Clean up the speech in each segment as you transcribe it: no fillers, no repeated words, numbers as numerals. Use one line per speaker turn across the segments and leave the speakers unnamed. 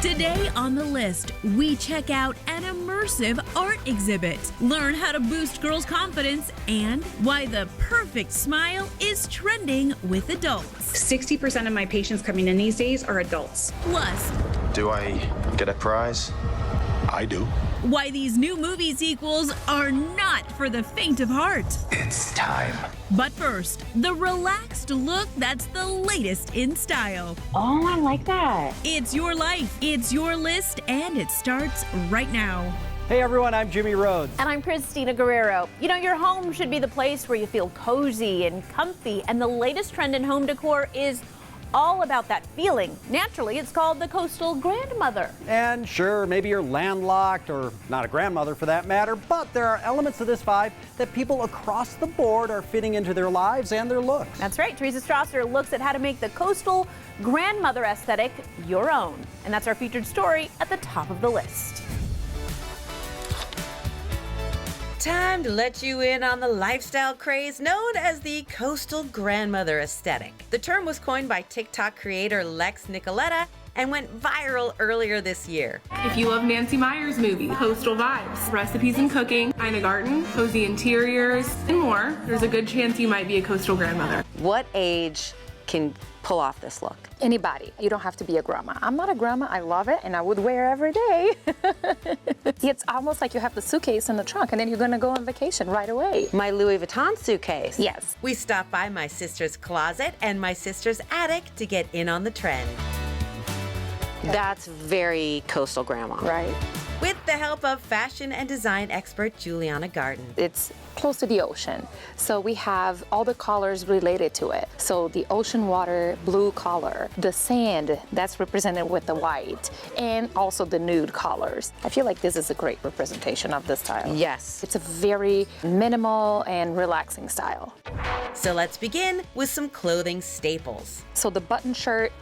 Today on the list, we check out an immersive art exhibit, learn how to boost girls' confidence, and why the perfect smile is trending with adults.
60% of my patients coming in these days are adults.
Plus,
do I get a prize?
I do.
why these new movie sequels are not for the faint of heart.
It's time.
But first, the relaxed look that's the latest in style.
Oh, I like that.
It's your life, it's your list, and it starts right now.
Hey everyone, I'm Jimmy Rhodes.
And I'm Christina Guerrero. You know, your home should be the place where you feel cozy and comfy, and the latest trend in home decor is all about that feeling. Naturally, it's called the coastal grandmother.
And sure, maybe you're landlocked, or not a grandmother for that matter, but there are elements of this vibe that people across the board are fitting into their lives and their looks.
That's right. Teresa Strasser looks at how to make the coastal grandmother aesthetic your own. And that's our featured story at the top of the list.
Time to let you in on the lifestyle craze known as the coastal grandmother aesthetic. The term was coined by TikTok creator Lex Nicoletta and went viral earlier this year.
If you love Nancy Meyers' movie, coastal vibes, recipes and cooking, Ina Garten, cozy interiors, and more, there's a good chance you might be a coastal grandmother.
What age can pull off this look?
Anybody. You don't have to be a grandma. I'm not a grandma. I love it, and I would wear every day. It's almost like you have the suitcase in the trunk, and then you're going to go on vacation right away.
My Louis Vuitton suitcase.
Yes.
We stopped by my sister's closet and my sister's attic to get in on the trend. That's very coastal grandma.
Right.
With the help of fashion and design expert Juliana Garten.
It's close to the ocean, so we have all the colors related to it. So the ocean water blue color, the sand that's represented with the white, and also the nude colors. I feel like this is a great representation of the style.
Yes.
It's a very minimal and relaxing style.
So let's begin with some clothing staples.
So the button shirt,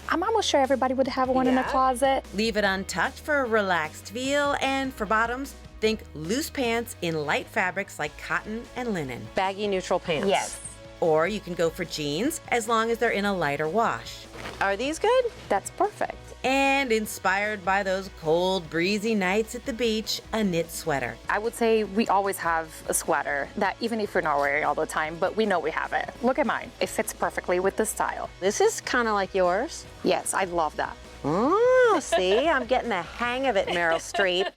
I'm almost sure everybody would have one in a closet.
Leave it untouched for a relaxed feel, and for bottoms, think loose pants in light fabrics like cotton and linen. Baggy neutral pants.
Yes.
Or you can go for jeans as long as they're in a lighter wash. Are these good?
That's perfect.
And inspired by those cold, breezy nights at the beach, a knit sweater.
I would say we always have a sweater that even if we're not wearing it all the time, but we know we have it. Look at mine. It fits perfectly with the style.
This is kind of like yours.
Yes, I love that.
Oh, see, I'm getting the hang of it, Meryl Streep.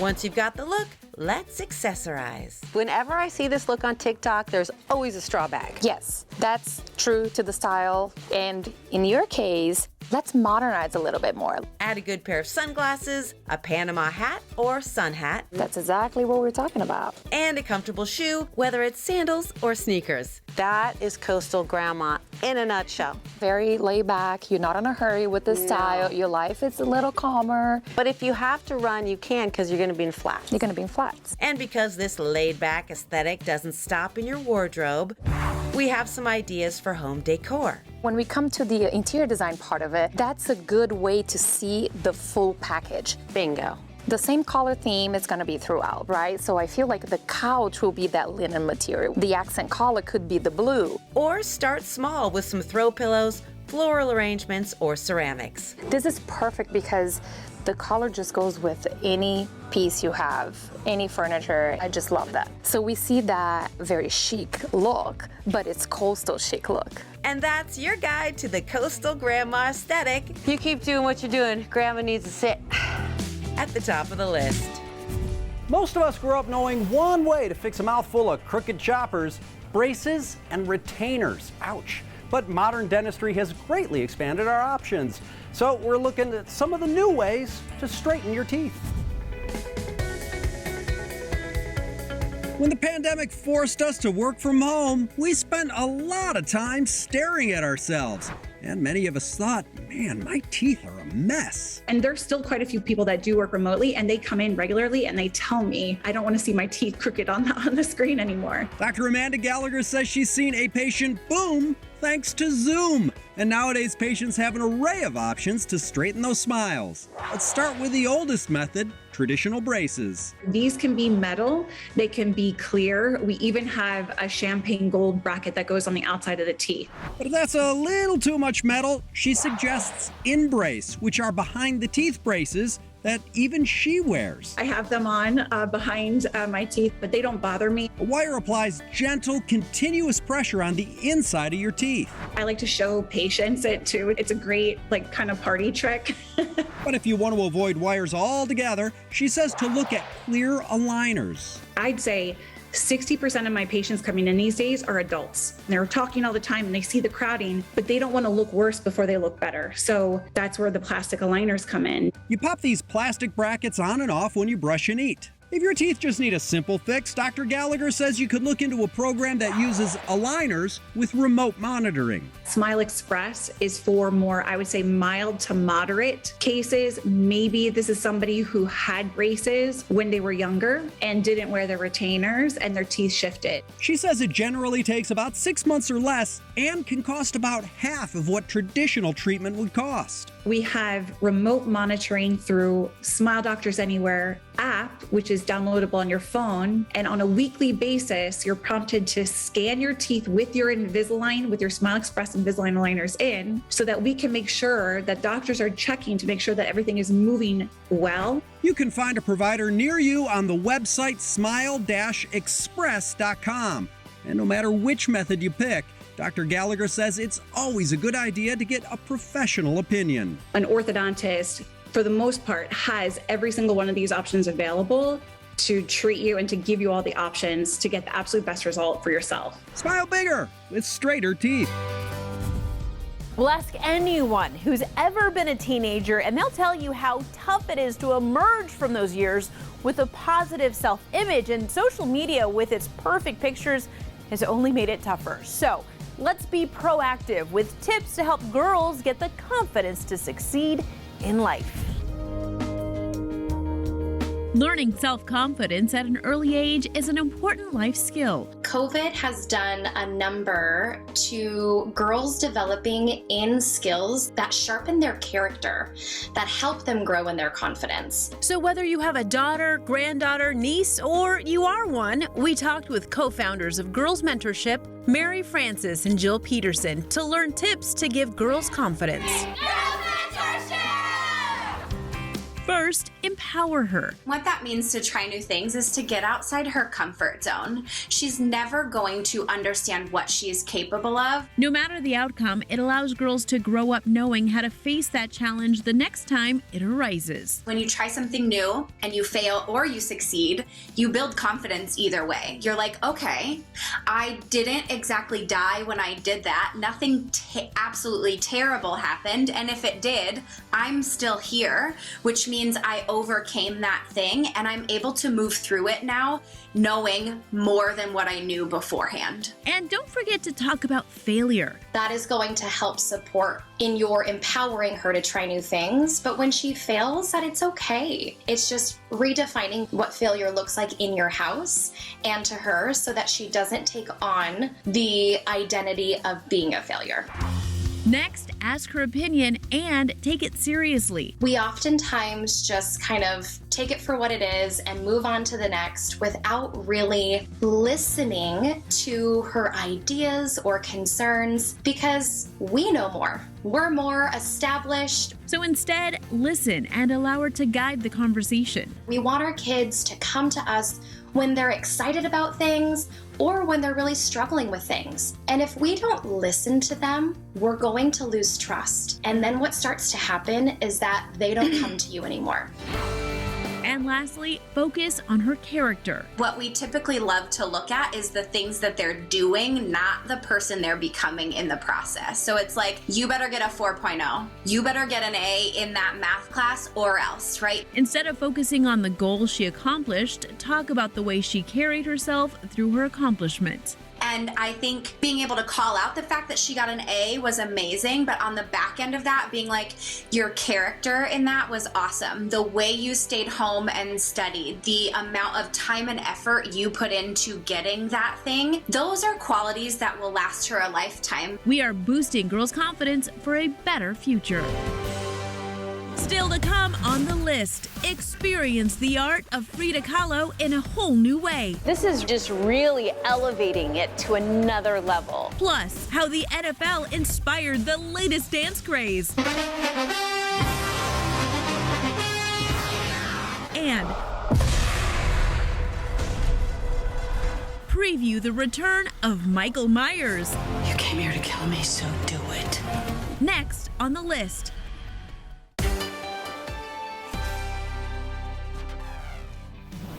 Once you've got the look, let's accessorize. Whenever I see this look on TikTok, there's always a straw bag.
Yes, that's true to the style. And in your case, let's modernize a little bit more.
Add a good pair of sunglasses, a Panama hat or sun hat.
That's exactly what we're talking about.
And a comfortable shoe, whether it's sandals or sneakers. That is coastal grandma in a nutshell.
Very laid back. You're not in a hurry with the style. Your life is a little calmer.
But if you have to run, you can, because you're going to be in flats.
You're going to be in flats.
And because this laid-back aesthetic doesn't stop in your wardrobe, we have some ideas for home decor.
When we come to the interior design part of it, that's a good way to see the full package.
Bingo.
The same color theme is going to be throughout, right? So I feel like the couch will be that linen material. The accent color could be the blue.
Or start small with some throw pillows, floral arrangements, or ceramics.
This is perfect because the color just goes with any piece you have, any furniture. I just love that. So we see that very chic look, but it's coastal chic look.
And that's your guide to the coastal grandma aesthetic. You keep doing what you're doing. Grandma needs to sit at the top of the list.
Most of us grew up knowing one way to fix a mouthful of crooked choppers: braces and retainers. Ouch. But modern dentistry has greatly expanded our options. So we're looking at some of the new ways to straighten your teeth.
When the pandemic forced us to work from home, we spent a lot of time staring at ourselves. And many of us thought, man, my teeth are a mess.
And there's still quite a few people that do work remotely, and they come in regularly and they tell me, I don't want to see my teeth crooked on the screen anymore.
Dr. Amanda Gallagher says she's seen a patient boom thanks to Zoom. And nowadays, patients have an array of options to straighten those smiles. Let's start with the oldest method, traditional braces.
These can be metal, they can be clear. We even have a champagne gold bracket that goes on the outside of the teeth.
But if that's a little too much metal, she suggests in-brace, which are behind the teeth braces that even she wears.
I have them on behind my teeth, but they don't bother me.
A wire applies gentle, continuous pressure on the inside of your teeth.
I like to show patients it too. It's a great kind of party trick.
But if you want to avoid wires altogether, she says to look at clear aligners.
I'd say 60% of my patients coming in these days are adults. They're talking all the time and they see the crowding, but they don't want to look worse before they look better. So that's where the plastic aligners come in.
You pop these plastic brackets on and off when you brush and eat. If your teeth just need a simple fix, Dr. Gallagher says you could look into a program that uses aligners with remote monitoring.
Smile Express is for more, I would say, mild to moderate cases. Maybe this is somebody who had braces when they were younger and didn't wear their retainers and their teeth shifted.
She says it generally takes about 6 months or less and can cost about half of what traditional treatment would cost.
We have remote monitoring through Smile Doctors Anywhere app, which is downloadable on your phone. And on a weekly basis, you're prompted to scan your teeth with your Invisalign, with your Smile Express Invisalign aligners in, so that we can make sure that doctors are checking to make sure that everything is moving well.
You can find a provider near you on the website smile-express.com. And no matter which method you pick, Dr. Gallagher says it's always a good idea to get a professional opinion.
An orthodontist, for the most part, has every single one of these options available to treat you and to give you all the options to get the absolute best result for yourself.
Smile bigger with straighter teeth.
We'll ask anyone who's ever been a teenager, and they'll tell you how tough it is to emerge from those years with a positive self-image, and social media with its perfect pictures has only made it tougher. So let's be proactive with tips to help girls get the confidence to succeed in life.
Learning self-confidence at an early age is an important life skill.
COVID has done a number to girls developing in skills that sharpen their character, that help them grow in their confidence.
So whether you have a daughter, granddaughter, niece, or you are one, we talked with co-founders of Girls Mentorship, Mary Francis and Jill Peterson, to learn tips to give girls confidence. First, empower her.
What that means to try new things is to get outside her comfort zone. She's never going to understand what she is capable of.
No matter the outcome, it allows girls to grow up knowing how to face that challenge the next time it arises.
When you try something new and you fail or you succeed, you build confidence either way. You're like, okay, I didn't exactly die when I did that. Nothing absolutely terrible happened. And if it did, I'm still here, which means I overcame that thing and I'm able to move through it now, knowing more than what I knew beforehand.
And don't forget to talk about failure.
That is going to help support in your empowering her to try new things. But when she fails, that it's okay. It's just redefining what failure looks like in your house and to her so that she doesn't take on the identity of being a failure.
Next, ask her opinion and take it seriously.
We oftentimes just kind of take it for what it is and move on to the next without really listening to her ideas or concerns because we know more. We're more established.
So instead, listen and allow her to guide the conversation.
We want our kids to come to us when they're excited about things or when they're really struggling with things. And if we don't listen to them, we're going to lose trust. And then what starts to happen is that they don't come to you anymore.
And lastly, focus on her character.
What we typically love to look at is the things that they're doing, not the person they're becoming in the process. So it's like, you better get a 4.0. You better get an A in that math class or else, right?
Instead of focusing on the goals she accomplished, talk about the way she carried herself through her accomplishment.
And I think being able to call out the fact that she got an A was amazing, but on the back end of that, being like, your character in that was awesome. The way you stayed home and studied, the amount of time and effort you put into getting that thing, those are qualities that will last her a lifetime.
We are boosting girls' confidence for a better future. Still to come on the list, experience the art of Frida Kahlo in a whole new way.
This is just really elevating it to another level.
Plus, how the NFL inspired the latest dance craze. And preview the return of Michael Myers.
You came here to kill me, so do it.
Next on the list.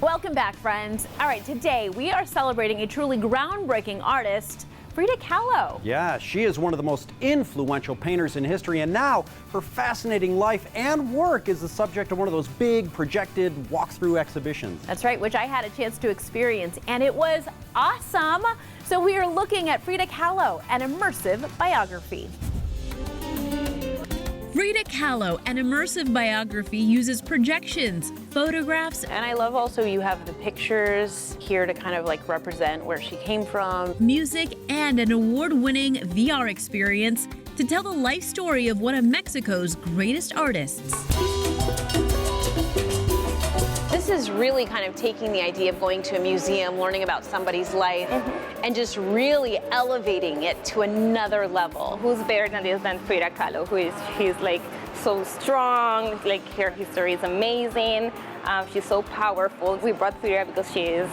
Welcome back, friends. All right, today we are celebrating a truly groundbreaking artist, Frida Kahlo.
Yeah, she is one of the most influential painters in history, and now her fascinating life and work is the subject of one of those big projected walkthrough exhibitions.
That's right, which I had a chance to experience, and it was awesome. So we are looking at Frida Kahlo, an immersive biography.
Frida Kahlo, an immersive biography, uses projections, photographs,
And I love also you have the pictures here to kind of like represent where she came from.
music, and an award-winning VR experience to tell the life story of one of Mexico's greatest artists.
This is really kind of taking the idea of going to a museum, learning about somebody's life, and just really elevating it to another level.
Who's better than this than Frida Kahlo, she's like so strong, like her history is amazing, she's so powerful. We brought Frida because she is,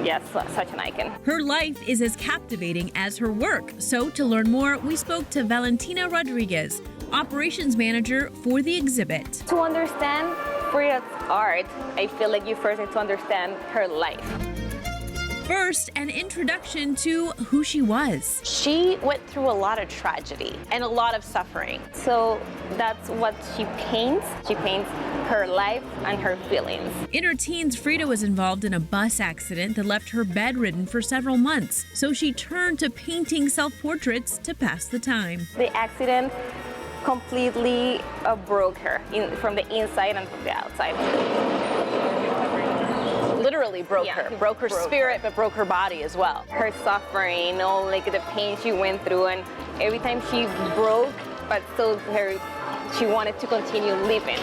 yes, such an icon.
Her life is as captivating as her work. So to learn more, we spoke to Valentina Rodriguez, operations manager for the exhibit.
To understand Frida's art, I feel like you first need to understand her life.
First, an introduction to who she was.
She went through a lot of tragedy and a lot of suffering. So that's what she paints. She paints her life and her feelings.
In her teens, Frida was involved in a bus accident that left her bedridden for several months. So she turned to painting self-portraits to pass the time.
The accident completely broke her from the inside and from the outside.
Literally broke her spirit, but broke her body as well.
Her suffering, all like the pain she went through, and every time she broke, but still she wanted to continue living.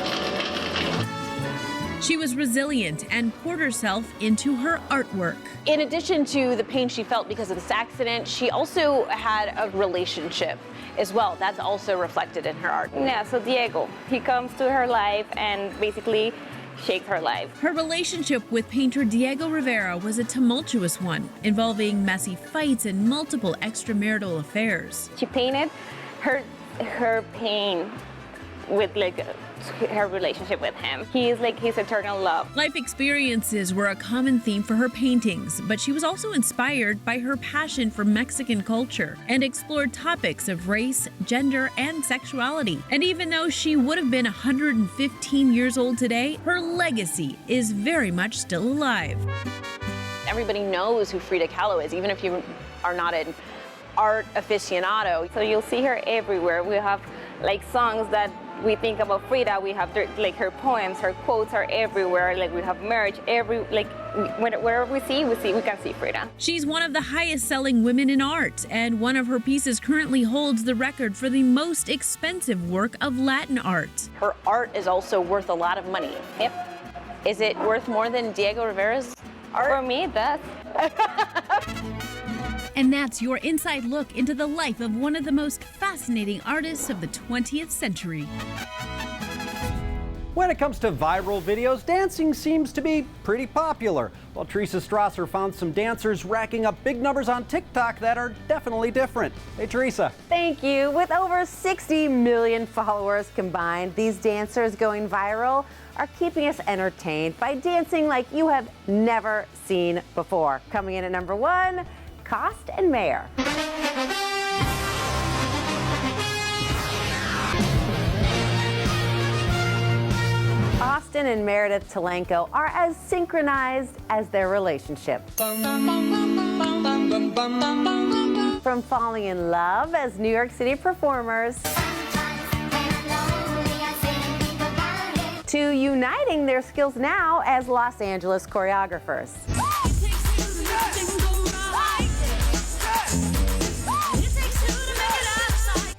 She was resilient and poured herself into her artwork.
In addition to the pain she felt because of this accident, she also had a relationship as well. That's also reflected in her art.
Yeah, so Diego, he comes to her life and basically shakes her life.
Her relationship with painter Diego Rivera was a tumultuous one, involving messy fights and multiple extramarital affairs.
She painted her pain with like her relationship with him. He is like his eternal love.
Life experiences were a common theme for her paintings, but she was also inspired by her passion for Mexican culture and explored topics of race, gender, and sexuality. And even though she would have been 115 years old today, her legacy is very much still alive.
Everybody knows who Frida Kahlo is, even if you are not an art aficionado.
So you'll see her everywhere. We have like songs that we think about Frida. We have like her poems, her quotes are everywhere. Like we have merch wherever we can see Frida.
She's one of the highest selling women in art, and one of her pieces currently holds the record for the most expensive work of Latin art.
Her art is also worth a lot of money.
Yep.
Is it worth more than Diego Rivera's art?
For me, it does.
And that's your inside look into the life of one of the most fascinating artists of the 20th century.
When it comes to viral videos, dancing seems to be pretty popular. Well, Teresa Strasser found some dancers racking up big numbers on TikTok that are definitely different. Hey, Teresa.
Thank you. With over 60 million followers combined, these dancers going viral are keeping us entertained by dancing like you have never seen before. Coming in at number 1, Cost and Mayor. Austin and Meredith Talenko are as synchronized as their relationship. From falling in love as New York City performers to uniting their skills now as Los Angeles choreographers.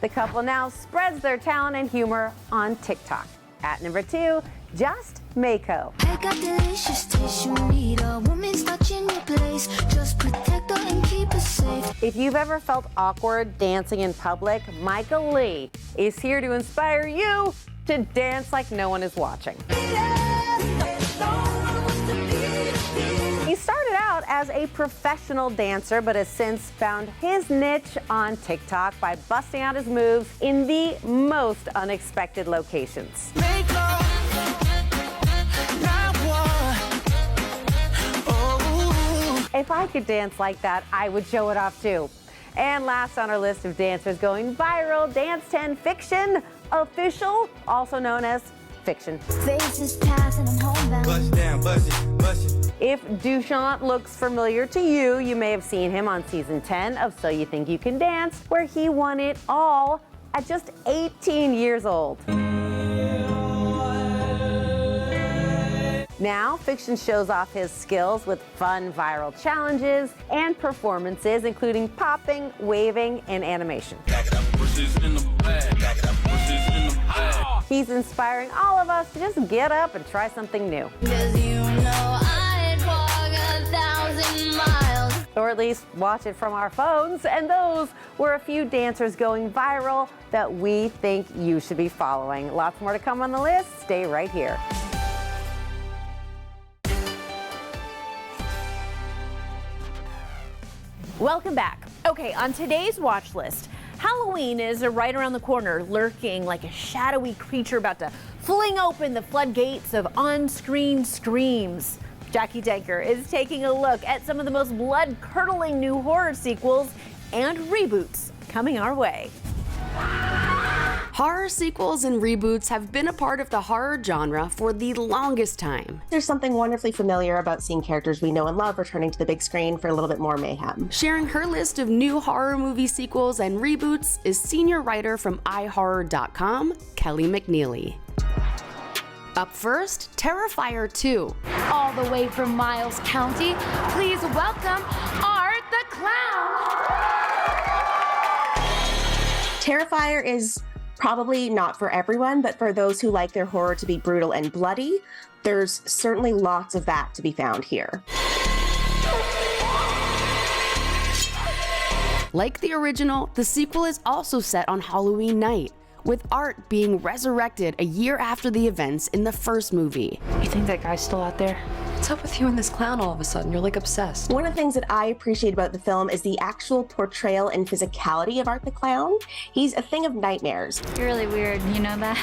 The couple now spreads their talent and humor on TikTok. At number 2, Just Mako.
I got delicious taste, you need a woman's touch in your place. Just protect her and keep her safe.
If you've ever felt awkward dancing in public, Michael Lee is here to inspire you to dance like no one is watching. He started out as a professional dancer, but has since found his niche on TikTok by busting out his moves in the most unexpected locations. If I could dance like that, I would show it off too. And last on our list of dancers going viral, Dance 10 Fiction Official, also known as Fiction.
Faces pass and I'm homebound.
Bust down, bust it.
If Duchamp looks familiar to you, you may have seen him on season 10 of So You Think You Can Dance, where he won it all at just 18 years old. Now, Fiction shows off his skills with fun viral challenges and performances, including popping, waving, and animation. He's inspiring all of us to just get up and try something new.
'Cause you know I'd walk 1,000 miles.
Or at least watch it from our phones. And those were a few dancers going viral that we think you should be following. Lots more to come on the list. Stay right here.
Welcome back. Okay, on today's watch list, Halloween is right around the corner, lurking like a shadowy creature about to fling open the floodgates of on-screen screams. Jackie Denker is taking a look at some of the most blood-curdling new horror sequels and reboots coming our way.
Horror sequels and reboots have been a part of the horror genre for the longest time.
There's something wonderfully familiar about seeing characters we know and love returning to the big screen for a little bit more mayhem.
Sharing her list of new horror movie sequels and reboots is senior writer from iHorror.com, Kelly McNeely. Up first, Terrifier 2.
All the way from Miles County, please welcome Art the Clown.
Terrifier is probably not for everyone, but for those who like their horror to be brutal and bloody, there's certainly lots of that to be found here.
Like the original, the sequel is also set on Halloween night, with Art being resurrected a year after the events in the first movie.
You think that guy's still out there? What's up with you and this clown all of a sudden? You're like obsessed.
One of the things that I appreciate about the film is the actual portrayal and physicality of Art the Clown. He's a thing of nightmares.
You're really weird, you know that?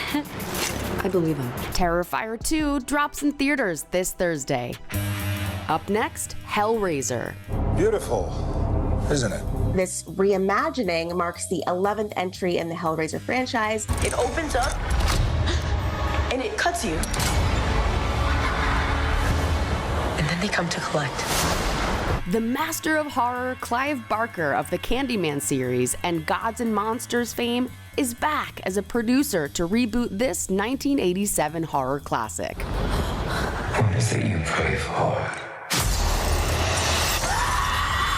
I believe him.
Terrifier 2 drops in theaters this Thursday. Up next, Hellraiser.
Beautiful, isn't it?
This reimagining marks the 11th entry in the Hellraiser franchise.
It opens up and it cuts you. And then they come to collect.
The master of horror, Clive Barker of the Candyman series and Gods and Monsters fame, is back as a producer to reboot this 1987 horror classic.
What is it you pray for?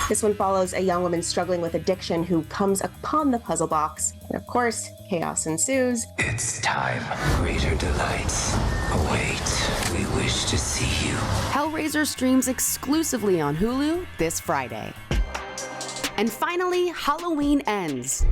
This one follows a young woman struggling with addiction who comes upon the puzzle box. And of course, chaos ensues.
It's time. Greater delights await. We wish to see you.
Hellraiser streams exclusively on Hulu this Friday. And finally, Halloween Ends.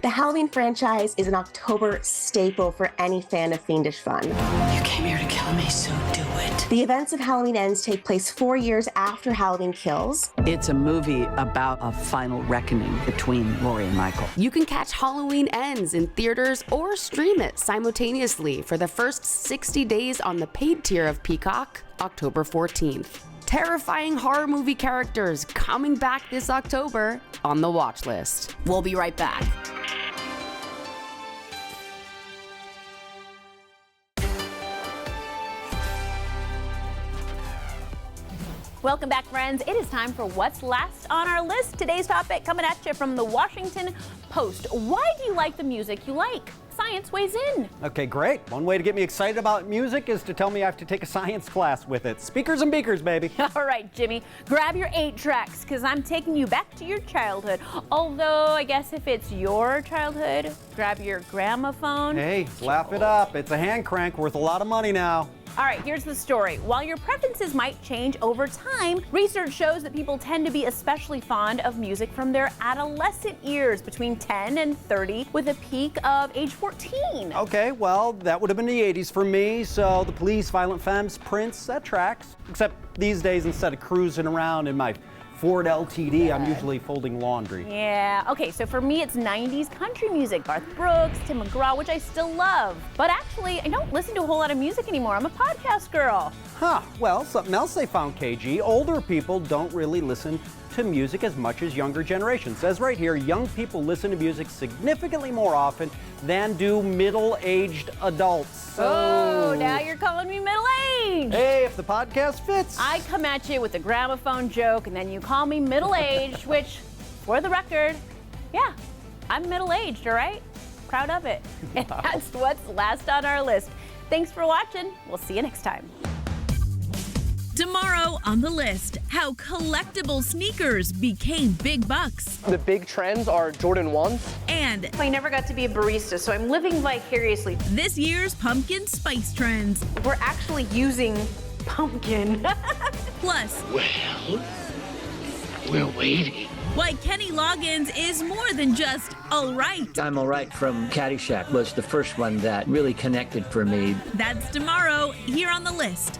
The Halloween franchise is an October staple for any fan of fiendish fun.
You came here to kill me, so do it.
The events of Halloween Ends take place 4 years after Halloween Kills.
It's a movie about a final reckoning between Laurie and Michael.
You can catch Halloween Ends in theaters or stream it simultaneously for the first 60 days on the paid tier of Peacock, October 14th. Terrifying horror movie characters coming back this October on the Watchlist. We'll be right back.
Welcome back, friends. It is time for What's Last on Our List. Today's topic coming at you from the Washington Post. Why do you like the music you like? Science weighs in.
Okay, great. One way to get me excited about music is to tell me I have to take a science class with it. Speakers and beakers, baby.
All right, Jimmy, grab your 8 tracks because I'm taking you back to your childhood. Although, I guess if it's your childhood, grab your gramophone.
Hey, laugh it up. It's a hand crank worth a lot of money now.
All right, here's the story. While your preferences might change over time, research shows that people tend to be especially fond of music from their adolescent years, between 10 and 30, with a peak of age 14.
Okay, well, that would have been the 80s for me, so the Police, Violent Femmes, Prince, that tracks. Except these days, instead of cruising around in my Ford LTD, I'm usually folding laundry.
Yeah, okay, so for me it's 90s country music, Garth Brooks, Tim McGraw, which I still love. But actually, I don't listen to a whole lot of music anymore. I'm a podcast girl.
Huh, well, something else they found, KG. Older people don't really listen to music as much as younger generations. It says right here, young people listen to music significantly more often than do middle-aged adults.
Oh, now you're calling me middle-aged.
Hey, if the podcast fits.
I come at you with a gramophone joke, and then you call me middle-aged, which, for the record, yeah, I'm middle-aged, all right? Proud of it. And that's what's last on our list. Thanks for watching. We'll see you next time.
Tomorrow on the list, how collectible sneakers became big bucks.
The big trends are Jordan 1s.
And
I never got to be a barista, so I'm living vicariously.
This year's pumpkin spice trends.
We're actually using pumpkin.
Plus,
well, we're waiting.
Why Kenny Loggins is more than just all right.
I'm All Right from Caddyshack was the first one that really connected for me.
That's tomorrow here on the list.